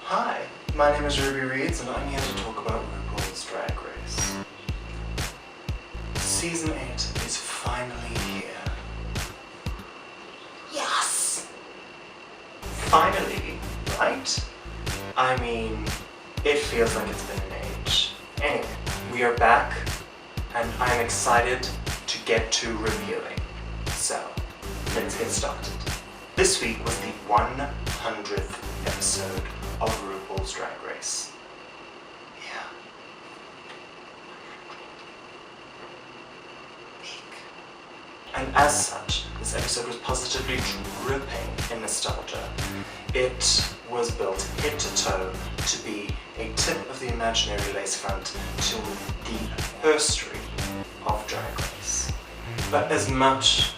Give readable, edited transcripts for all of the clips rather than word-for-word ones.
Hi, my name is Ruby Reeds and I'm here to talk about RuPaul's Drag Race. Season 8 is finally here. Yes! Finally, right? I mean, it feels like it's been an age. Anyway, we are back and I'm excited to get to reviewing. So, let's get started. This week was the 100th episode of RuPaul's Drag Race. Yeah. And as such, this episode was positively dripping in nostalgia. It was built head to toe to be a tip of the imaginary lace front to the history of Drag Race. But as much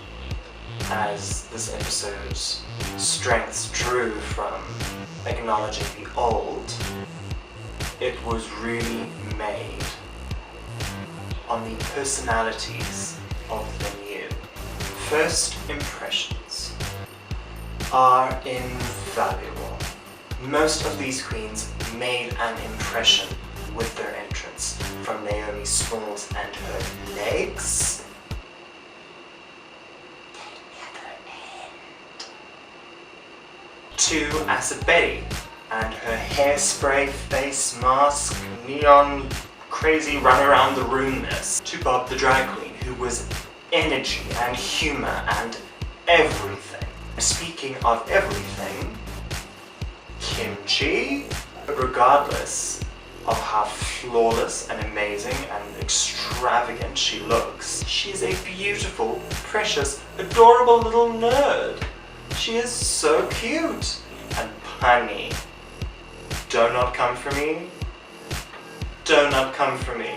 as this episode's strengths drew from acknowledging the old, it was really made on the personalities of the new. First impressions are invaluable. Most of these queens made an impression with their entrance, from Naomi Smalls and her legs to Acid Betty and her hairspray, face mask, neon, crazy run around the roomness, to Bob the drag queen, who was energy and humor and everything. Speaking of everything, Kimchi, regardless of how flawless and amazing and extravagant she looks, she's a beautiful, precious, adorable little nerd. She is so cute and punny. Do not come for me. Do not come for me.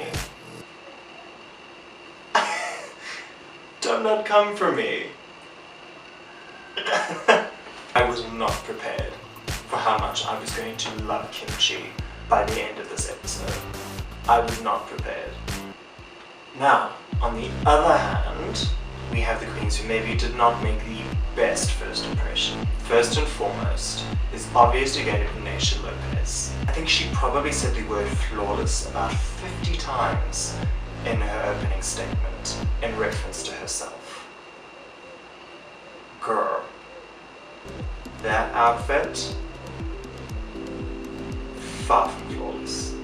Do not come for me. I was not prepared for how much I was going to love Kimchi by the end of this episode. I was not prepared. Now, on the other hand, we have the queens who maybe did not make the best first impression. First and foremost is obviously going to be Naysha Lopez. I think she probably said the word flawless about 50 times in her opening statement in reference to herself. Girl, that outfit, far from flawless.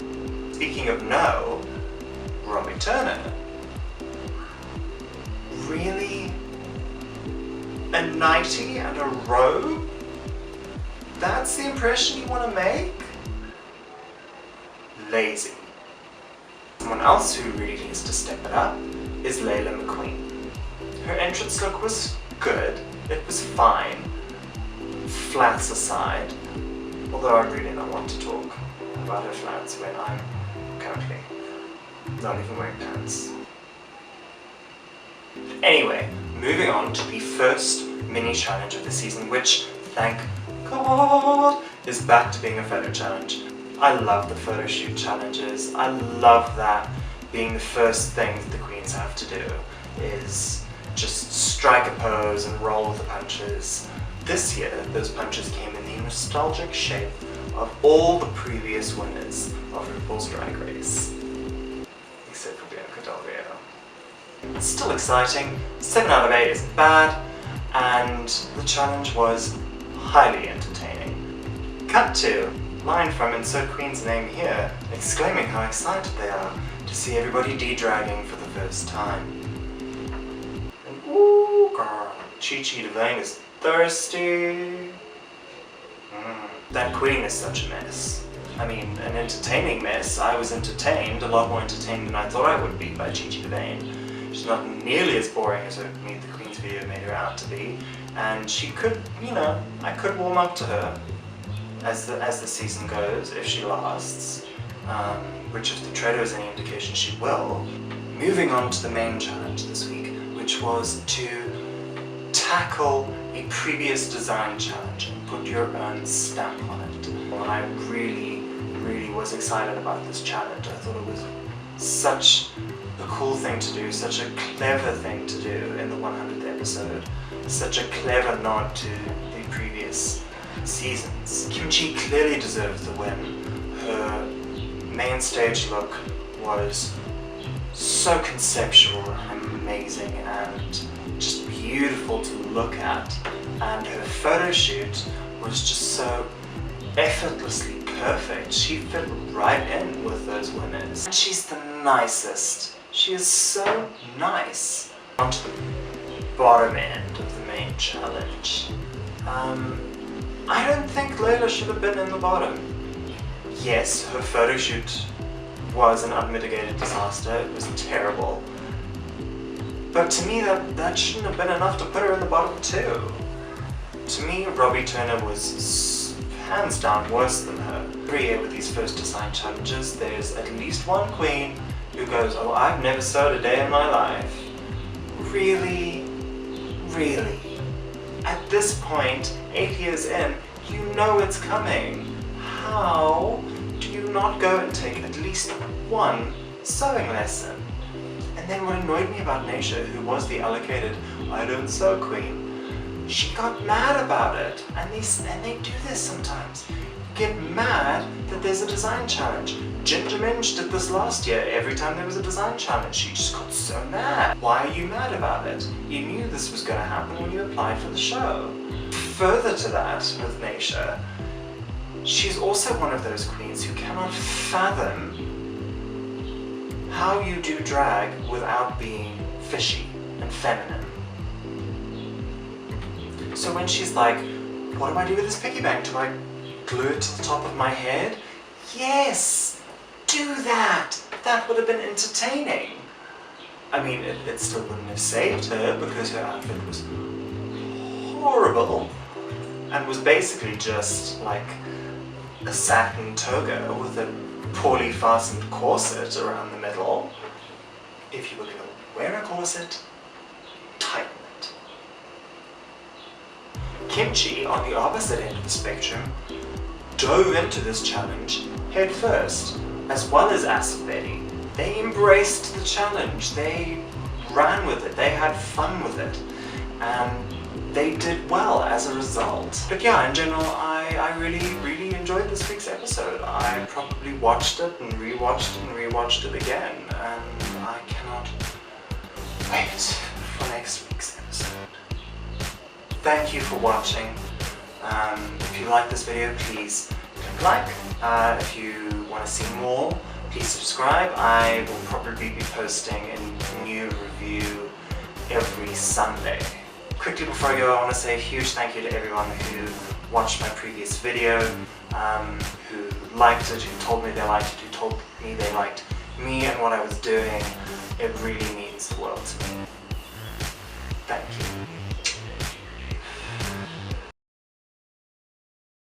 Speaking of no, Romy Turner. Really? A nightie and a robe? That's the impression you want to make? Lazy. Someone else who really needs to step it up is Layla McQueen. Her entrance look was good, it was fine, flats aside, although I really don't want to talk about her flats when I'm currently not even wearing pants. Anyway, moving on to the first mini challenge of the season, which, thank God, is back to being a photo challenge. I love the photo shoot challenges. I love that being the first thing that the queens have to do is just strike a pose and roll with the punches. This year, those punches came in the nostalgic shape of all the previous winners of RuPaul's Drag Race, except for Bianca Del Rio. It's still exciting, 7 out of 8 isn't bad, and the challenge was highly entertaining. Cut to line from Insert Queen's name here, exclaiming how excited they are to see everybody de-dragging for the first time. And ooh girl, Chi-Chi DeVayne is thirsty. That queen is such a mess. I mean, an entertaining mess. I was entertained, a lot more entertained than I thought I would be by Chi-Chi DeVayne. She's not nearly as boring as her Meet the Queens video made her out to be, and she could, you know, I could warm up to her as the season goes, if she lasts, which if the trailer is any indication she will. Moving on to the main challenge this week, which was to tackle a previous design challenge and put your own stamp on it. And I really was excited about this challenge. I thought it was such a cool thing to do, such a clever thing to do in the 100th episode, such a clever nod to the previous seasons. Kimchi clearly deserves the win. Her main stage look was so conceptual and amazing and just beautiful to look at, and her photo shoot was just so effortlessly perfect. She fit right in with those winners. And she's the nicest. She is so nice. On to the bottom end of the main challenge. I don't think Layla should have been in the bottom. Yes, her photo shoot was an unmitigated disaster. It was terrible. But to me, that shouldn't have been enough to put her in the bottom too. To me, Robbie Turner was hands down worse than her. Every year with these first design challenges, there's at least one queen who goes, "Oh, I've never sewed a day in my life." Really? Really? At this point, 8 years in, you know it's coming. How do you not go and take at least one sewing lesson? And then what annoyed me about Naisha, who was the allocated "I don't sew" queen, she got mad about it. And they do this sometimes. Get mad that there's a design challenge. Ginger Minch did this last year. Every time there was a design challenge, she just got so mad. Why are you mad about it? You knew this was going to happen when you applied for the show. Further to that, with Naisha, she's also one of those queens who cannot fathom how you do drag without being fishy and feminine. So when she's like, "What do I do with this piggy bank? Do I glue it to the top of my head?" Yes! Do that! That would have been entertaining. I mean, it still wouldn't have saved her because her outfit was horrible and was basically just like a satin toga with a poorly fastened corset around the middle. If you were going to wear a corset, tighten it. Kimchi, on the opposite end of the spectrum, dove into this challenge head first, as well as Acid Betty. They embraced the challenge, they ran with it, they had fun with it, and they did well as a result. But yeah, in general, I really enjoyed this week's episode. I probably watched it and rewatched it again, and I cannot wait for next week's episode. Thank you for watching. If you like this video, please click like. If you want to see more, please subscribe. I will probably be posting a new review every Sunday. Quickly before I go, I want to say a huge thank you to everyone who watched my previous video, who liked it, who told me they liked it, who told me they liked me and what I was doing. It really means the world to me. Thank you.